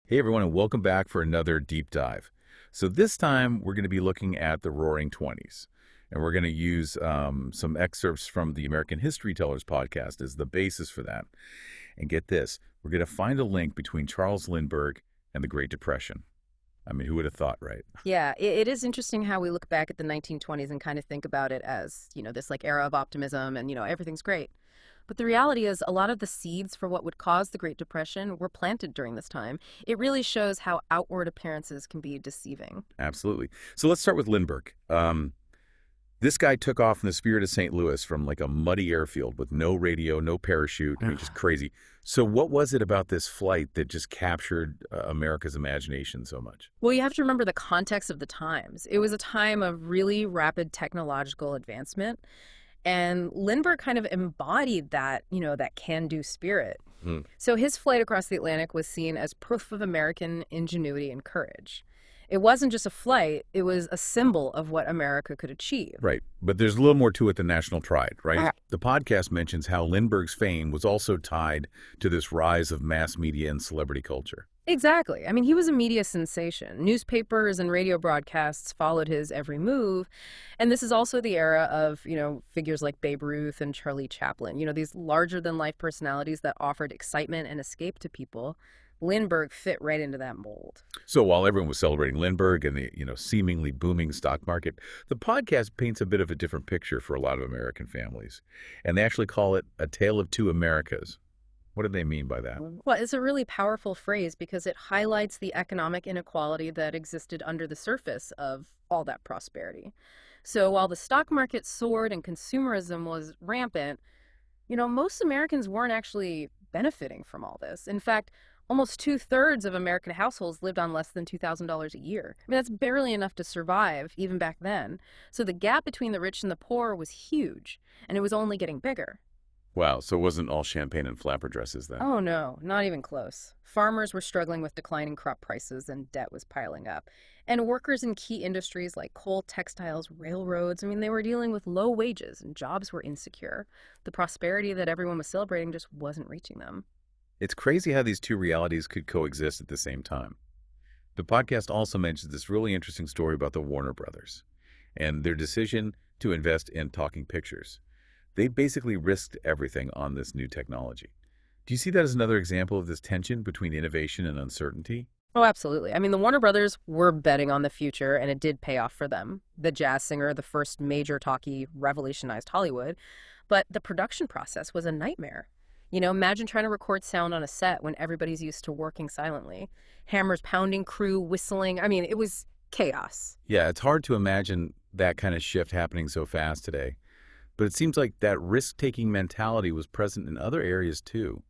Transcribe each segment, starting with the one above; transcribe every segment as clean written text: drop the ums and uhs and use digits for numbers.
Hey everyone, and welcome back for another deep dive. So this time we're going to be looking at the Roaring Twenties, and we're going to use some excerpts from the American History Tellers podcast as the basis for that. And get this, we're going to find a link between Charles Lindbergh and the Great Depression. I mean, who would have thought, right? Yeah, it is interesting how we look back at the 1920s and kind of think about it as, this like era of optimism and, everything's great. But the reality is a lot of the seeds for what would cause the Great Depression were planted during this time. It really shows how outward appearances can be deceiving. Absolutely. So let's start with Lindbergh. This guy took off in the spirit of St. Louis from like a muddy airfield with no radio, no parachute. I mean, just crazy. So what was it about this flight that just captured America's imagination so much? Well, you have to remember the context of the times. It was a time of really rapid technological advancement. And Lindbergh kind of embodied that, that can-do spirit. Hmm. So his flight across the Atlantic was seen as proof of American ingenuity and courage. It wasn't just a flight, it was a symbol of what America could achieve. Right. But there's a little more to it than national pride, right? Uh, The podcast mentions how Lindbergh's fame was also tied to this rise of mass media and celebrity culture. Exactly. I mean, he was a media sensation. Newspapers and radio broadcasts followed his every move. And this is also the era of, figures like Babe Ruth and Charlie Chaplin, these larger-than-life personalities that offered excitement and escape to people. Lindbergh fit right into that mold. So while everyone was celebrating Lindbergh and the, seemingly booming stock market, the podcast paints a bit of a different picture for a lot of American families. And they actually call it a tale of two Americas. What do they mean by that? Well, it's a really powerful phrase because it highlights the economic inequality that existed under the surface of all that prosperity. So while the stock market soared and consumerism was rampant, most Americans weren't actually benefiting from all this. In fact, almost two-thirds of American households lived on less than $2,000 a year. I mean, that's barely enough to survive, even back then. So the gap between the rich and the poor was huge, and it was only getting bigger. Wow, so it wasn't all champagne and flapper dresses then. Oh no, not even close. Farmers were struggling with declining crop prices and debt was piling up. And workers in key industries like coal, textiles, railroads, I mean, they were dealing with low wages and jobs were insecure. The prosperity that everyone was celebrating just wasn't reaching them. It's crazy how these two realities could coexist at the same time. The podcast also mentions this really interesting story about the Warner Brothers and their decision to invest in talking pictures. They basically risked everything on this new technology. Do you see that as another example of this tension between innovation and uncertainty? Oh, absolutely. I mean, the Warner Brothers were betting on the future, and it did pay off for them. The Jazz Singer, the first major talkie, revolutionized Hollywood. But the production process was a nightmare. Imagine trying to record sound on a set when everybody's used to working silently. Hammers pounding, crew whistling. I mean, it was chaos. Yeah, it's hard to imagine that kind of shift happening so fast today. But it seems like that risk-taking mentality was present in other areas too,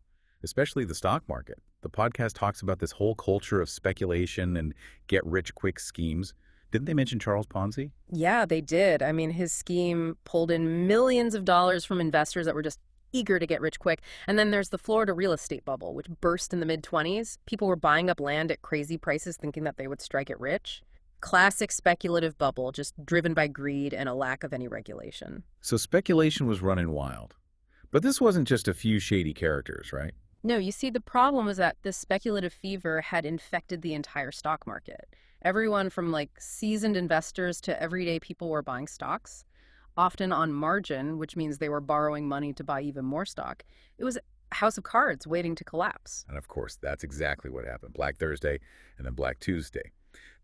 especially the stock market. The podcast talks about this whole culture of speculation and get-rich-quick schemes. Didn't they mention Charles Ponzi? Yeah, they did. I mean, his scheme pulled in millions of dollars from investors that were just eager to get rich quick. And then there's the Florida real estate bubble, which burst in the mid-20s. People were buying up land at crazy prices thinking that they would strike it rich. Classic speculative bubble, just driven by greed and a lack of any regulation. So speculation was running wild. But this wasn't just a few shady characters, right? No, you see, the problem was that this speculative fever had infected the entire stock market. Everyone from seasoned investors to everyday people were buying stocks, often on margin, which means they were borrowing money to buy even more stock. It was a house of cards waiting to collapse. And of course, that's exactly what happened. Black Thursday and then Black Tuesday.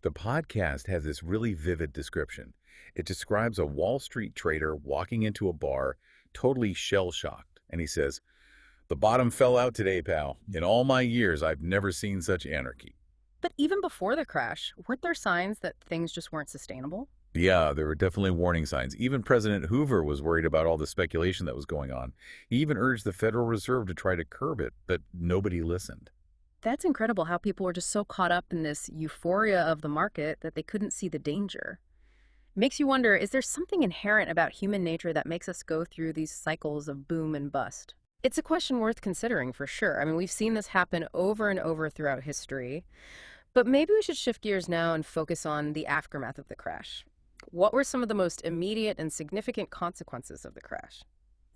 The podcast has this really vivid description. It describes a Wall Street trader walking into a bar, totally shell-shocked. And he says, "The bottom fell out today, pal. In all my years, I've never seen such anarchy." But even before the crash, weren't there signs that things just weren't sustainable? Yeah, there were definitely warning signs. Even President Hoover was worried about all the speculation that was going on. He even urged the Federal Reserve to try to curb it, but nobody listened. That's incredible how people were just so caught up in this euphoria of the market that they couldn't see the danger. Makes you wonder, is there something inherent about human nature that makes us go through these cycles of boom and bust? It's a question worth considering for sure. I mean, we've seen this happen over and over throughout history. But maybe we should shift gears now and focus on the aftermath of the crash. What were some of the most immediate and significant consequences of the crash?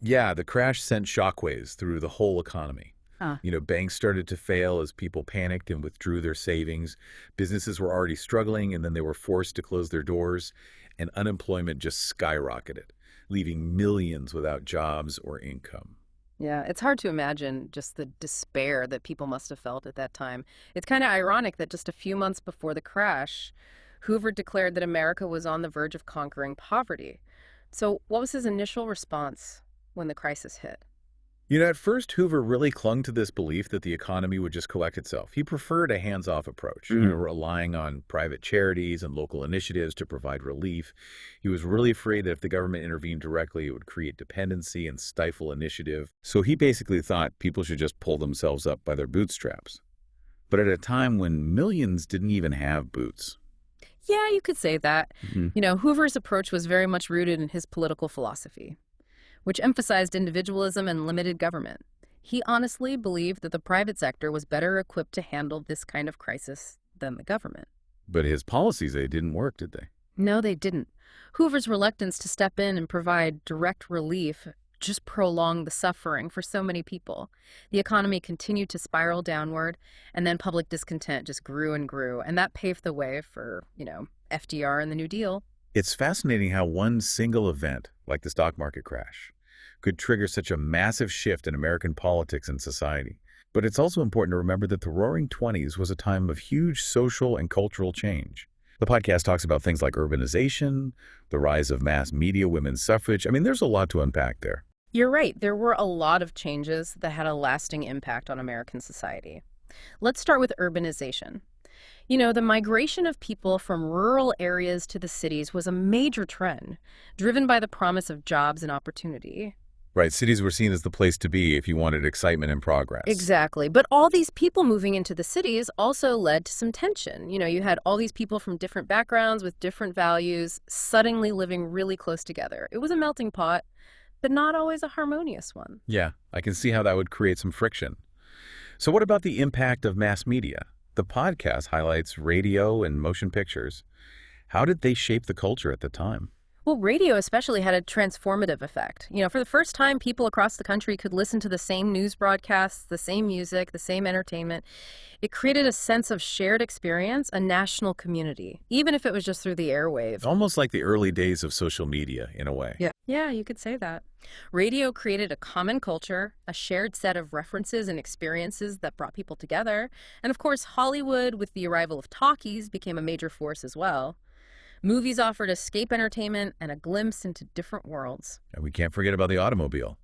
Yeah, the crash sent shockwaves through the whole economy. Huh. Banks started to fail as people panicked and withdrew their savings. Businesses were already struggling, and then they were forced to close their doors, and unemployment just skyrocketed, leaving millions without jobs or income. Yeah, it's hard to imagine just the despair that people must have felt at that time. It's kind of ironic that just a few months before the crash, Hoover declared that America was on the verge of conquering poverty. So, what was his initial response when the crisis hit? At first, Hoover really clung to this belief that the economy would just collect itself. He preferred a hands-off approach, relying on private charities and local initiatives to provide relief. He was really afraid that if the government intervened directly, it would create dependency and stifle initiative. So he basically thought people should just pull themselves up by their bootstraps. But at a time when millions didn't even have boots. Yeah, you could say that. Mhm. Hoover's approach was very much rooted in his political philosophy, which emphasized individualism and limited government. He honestly believed that the private sector was better equipped to handle this kind of crisis than the government. But his policies, they didn't work, did they? No, they didn't. Hoover's reluctance to step in and provide direct relief just prolonged the suffering for so many people. The economy continued to spiral downward, and then public discontent just grew and grew, and that paved the way for, FDR and the New Deal. It's fascinating how one single event, like the stock market crash, could trigger such a massive shift in American politics and society. But it's also important to remember that the Roaring Twenties was a time of huge social and cultural change. The podcast talks about things like urbanization, the rise of mass media, women's suffrage. There's a lot to unpack there. You're right, there were a lot of changes that had a lasting impact on American society. Let's start with urbanization. The migration of people from rural areas to the cities was a major trend, driven by the promise of jobs and opportunity. Right, cities were seen as the place to be if you wanted excitement and progress. Exactly. But all these people moving into the cities also led to some tension. You had all these people from different backgrounds with different values suddenly living really close together. It was a melting pot, but not always a harmonious one. Yeah, I can see how that would create some friction. So what about the impact of mass media? The podcast highlights radio and motion pictures. How did they shape the culture at the time? Well, radio especially had a transformative effect. For the first time, people across the country could listen to the same news broadcasts, the same music, the same entertainment. It created a sense of shared experience, a national community, even if it was just through the airwaves. Almost like the early days of social media, in a way. Yeah, you could say that. Radio created a common culture, a shared set of references and experiences that brought people together. And of course, Hollywood, with the arrival of talkies, became a major force as well. Movies offered escape entertainment and a glimpse into different worlds. And we can't forget about the automobile.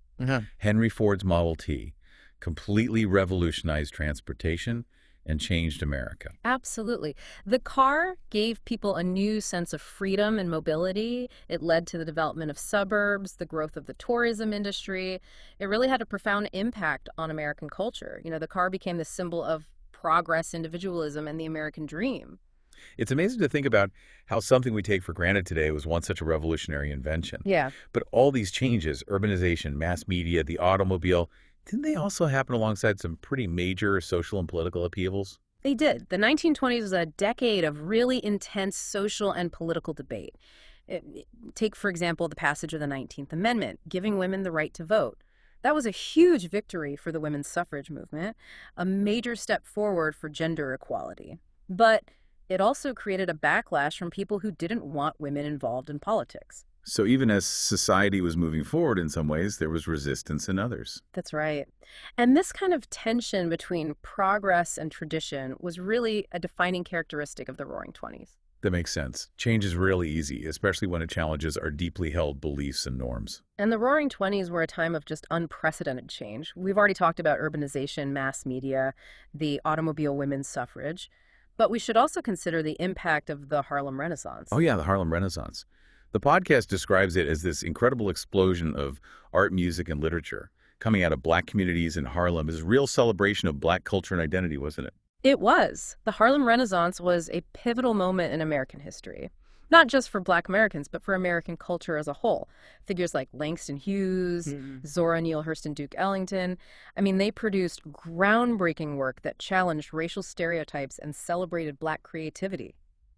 Henry Ford's Model T completely revolutionized transportation and changed America. Absolutely. The car gave people a new sense of freedom and mobility. It led to the development of suburbs, the growth of the tourism industry. It really had a profound impact on American culture. The car became the symbol of progress, individualism, and the American dream. It's amazing to think about how something we take for granted today was once such a revolutionary invention. Yeah. But all these changes, urbanization, mass media, the automobile, didn't they also happen alongside some pretty major social and political upheavals? They did. The 1920s was a decade of really intense social and political debate. Take, for example, the passage of the 19th Amendment, giving women the right to vote. That was a huge victory for the women's suffrage movement, a major step forward for gender equality. But it also created a backlash from people who didn't want women involved in politics. So even as society was moving forward in some ways, there was resistance in others. That's right. And this kind of tension between progress and tradition was really a defining characteristic of the Roaring Twenties. That makes sense. Change is really easy, especially when it challenges our deeply held beliefs and norms. And the Roaring Twenties were a time of just unprecedented change. We've already talked about urbanization, mass media, the automobile, women's suffrage. But we should also consider the impact of the Harlem Renaissance. Oh yeah, the Harlem Renaissance. The podcast describes it as this incredible explosion of art, music, and literature coming out of Black communities in Harlem. Is a real celebration of Black culture and identity, wasn't it? It was. The Harlem Renaissance was a pivotal moment in American history. Not just for Black Americans, but for American culture as a whole. Figures like Langston Hughes, Zora Neale Hurston Duke Ellington, they produced groundbreaking work that challenged racial stereotypes and celebrated Black creativity.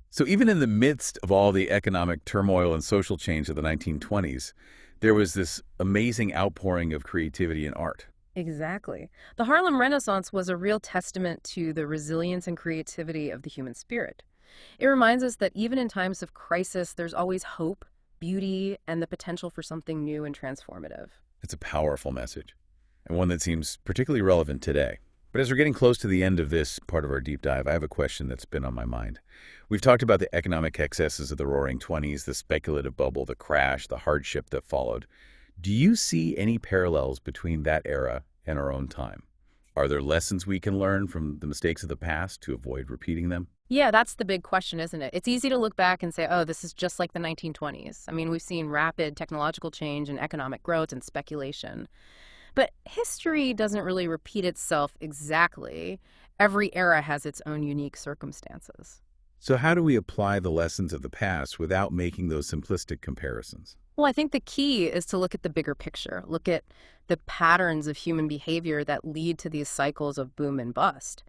So even in the midst of all the economic turmoil and social change of the 1920s, there was this amazing outpouring of creativity and art. Exactly. The Harlem Renaissance was a real testament to the resilience and creativity of the human spirit. It reminds us that even in times of crisis, there's always hope, beauty, and the potential for something new and transformative. It's a powerful message, and one that seems particularly relevant today. But as we're getting close to the end of this part of our deep dive, I have a question that's been on my mind. We've talked about the economic excesses of the Roaring Twenties, the speculative bubble, the crash, the hardship that followed. Do you see any parallels between that era and our own time? Are there lessons we can learn from the mistakes of the past to avoid repeating them? Yeah, that's the big question, isn't it? It's easy to look back and say, oh, this is just like the 1920s. I mean, we've seen rapid technological change and economic growth and speculation. But history doesn't really repeat itself exactly. Every era has its own unique circumstances. So how do we apply the lessons of the past without making those simplistic comparisons? Well, I think the key is to look at the bigger picture, look at the patterns of human behavior that lead to these cycles of boom and bust.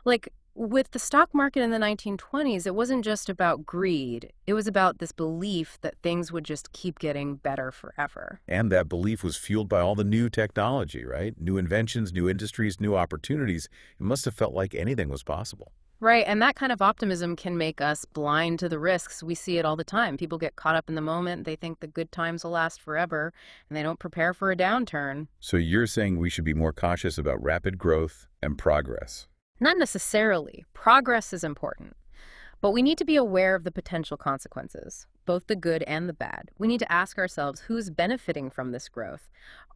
Like with the stock market in the 1920s, it wasn't just about greed. It was about this belief that things would just keep getting better forever. And that belief was fueled by all the new technology, right? New inventions, new industries, new opportunities. It must have felt like anything was possible. Right, and that kind of optimism can make us blind to the risks. We see it all the time. People get caught up in the moment. They think the good times will last forever, and they don't prepare for a downturn. So you're saying we should be more cautious about rapid growth and progress. Not necessarily. Progress is important. But we need to be aware of the potential consequences, both the good and the bad. We need to ask ourselves who's benefiting from this growth.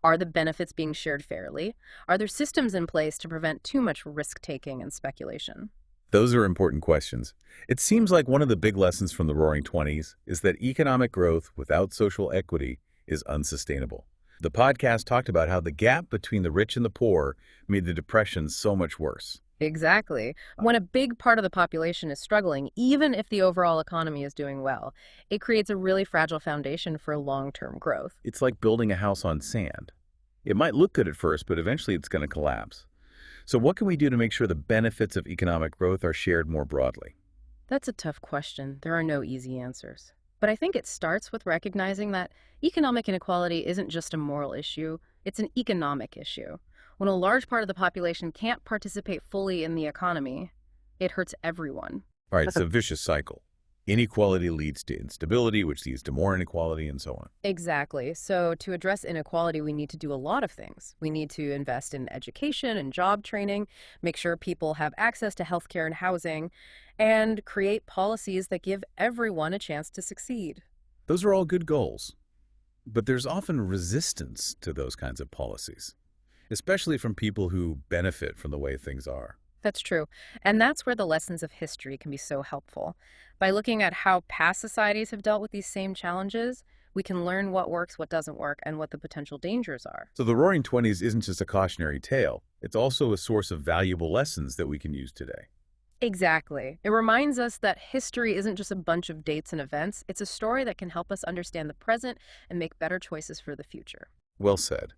Are the benefits being shared fairly? Are there systems in place to prevent too much risk-taking and speculation? Those are important questions. It seems like one of the big lessons from the Roaring Twenties is that economic growth without social equity is unsustainable. The podcast talked about how the gap between the rich and the poor made the Depression so much worse. Exactly. When a big part of the population is struggling, even if the overall economy is doing well, it creates a really fragile foundation for long-term growth. It's like building a house on sand. It might look good at first, but eventually it's going to collapse. So what can we do to make sure the benefits of economic growth are shared more broadly? That's a tough question. There are no easy answers. But I think it starts with recognizing that economic inequality isn't just a moral issue, it's an economic issue. When a large part of the population can't participate fully in the economy, it hurts everyone. All right, it's a vicious cycle. Inequality leads to instability, which leads to more inequality, and so on. Exactly. So to address inequality, we need to do a lot of things. We need to invest in education and job training, make sure people have access to healthcare and housing, and create policies that give everyone a chance to succeed. Those are all good goals. But there's often resistance to those kinds of policies, especially from people who benefit from the way things are. That's true. And that's where the lessons of history can be so helpful. By looking at how past societies have dealt with these same challenges, we can learn what works, what doesn't work, and what the potential dangers are. So the Roaring Twenties isn't just a cautionary tale. It's also a source of valuable lessons that we can use today. Exactly. It reminds us that history isn't just a bunch of dates and events. It's a story that can help us understand the present and make better choices for the future. Well said.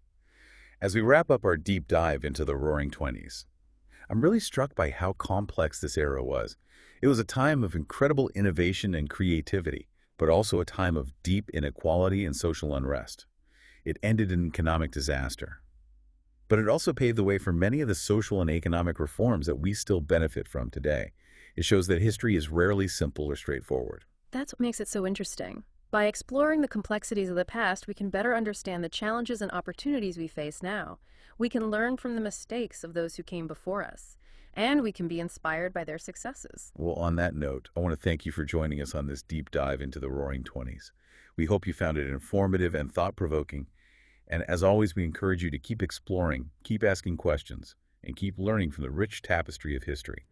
As we wrap up our deep dive into the Roaring Twenties, I'm really struck by how complex this era was. It was a time of incredible innovation and creativity, but also a time of deep inequality and social unrest. It ended in economic disaster. But it also paved the way for many of the social and economic reforms that we still benefit from today. It shows that history is rarely simple or straightforward. That's what makes it so interesting. By exploring the complexities of the past, we can better understand the challenges and opportunities we face now. We can learn from the mistakes of those who came before us, and we can be inspired by their successes. Well, on that note, I want to thank you for joining us on this deep dive into the Roaring Twenties. We hope you found it informative and thought-provoking. And as always, we encourage you to keep exploring, keep asking questions, and keep learning from the rich tapestry of history.